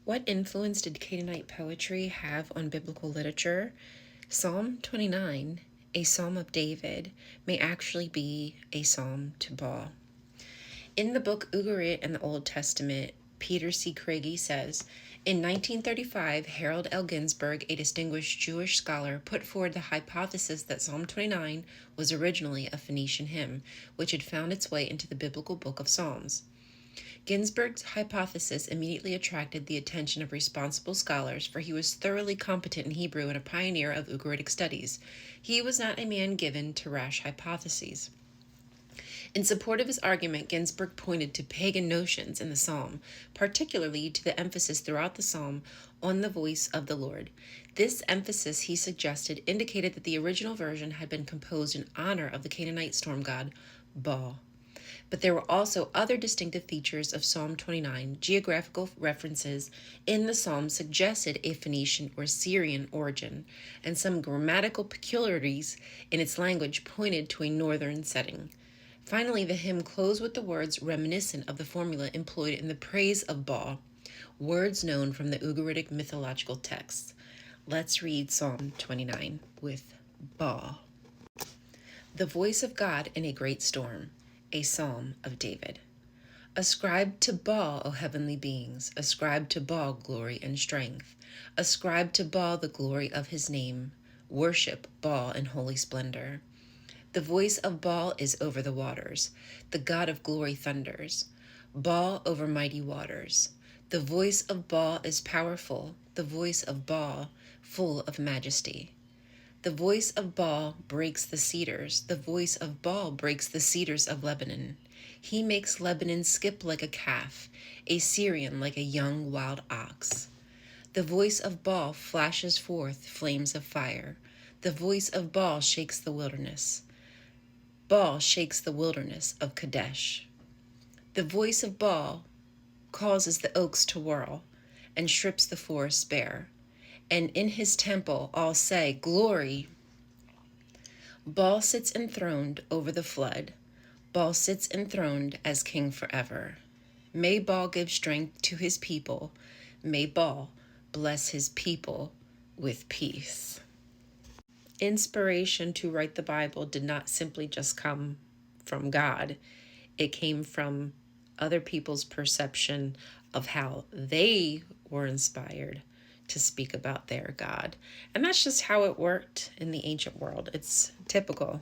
What influence did Canaanite poetry have on biblical literature? Psalm 29, a psalm of David, may actually be a psalm to Baal. In the book Ugarit in the Old Testament, Peter C. Craigie says, in 1935, Harold L. Ginsberg, a distinguished Jewish scholar, put forward the hypothesis that Psalm 29 was originally a Phoenician hymn, which had found its way into the biblical book of Psalms. Ginsberg's hypothesis immediately attracted the attention of responsible scholars, for he was thoroughly competent in Hebrew and a pioneer of Ugaritic studies. He was not a man given to rash hypotheses. In support of his argument, Ginsberg pointed to pagan notions in the psalm, particularly to the emphasis throughout the psalm on the voice of the Lord. This emphasis, he suggested, indicated that the original version had been composed in honor of the Canaanite storm god Baal. But there were also other distinctive features of Psalm 29. Geographical references in the psalm suggested a Phoenician or Syrian origin, and some grammatical peculiarities in its language pointed to a northern setting. Finally, the hymn closed with the words reminiscent of the formula employed in the praise of Baal, words known from the Ugaritic mythological texts. Let's read Psalm 29 with Baal. The voice of God in a great storm, a psalm of David. Ascribe to Baal, O heavenly beings, ascribe to Baal glory and strength. Ascribe to Baal the glory of his name. Worship Baal in holy splendor. The voice of Baal is over the waters. The God of glory thunders. Baal over mighty waters. The voice of Baal is powerful. The voice of Baal full of majesty. The voice of Baal breaks the cedars. The voice of Baal breaks the cedars of Lebanon. He makes Lebanon skip like a calf, a Syrian like a young wild ox. The voice of Baal flashes forth flames of fire. The voice of Baal shakes the wilderness. Baal shakes the wilderness of Kadesh. The voice of Baal causes the oaks to whirl and strips the forests bare. And in his temple all say, Glory! Baal sits enthroned over the flood. Baal sits enthroned as king forever. May Baal give strength to his people. May Baal bless his people with peace. Inspiration to write the Bible did not simply just come from God. It came from other people's perception of how they were inspired to speak about their God. And that's just how it worked in the ancient world. It's typical.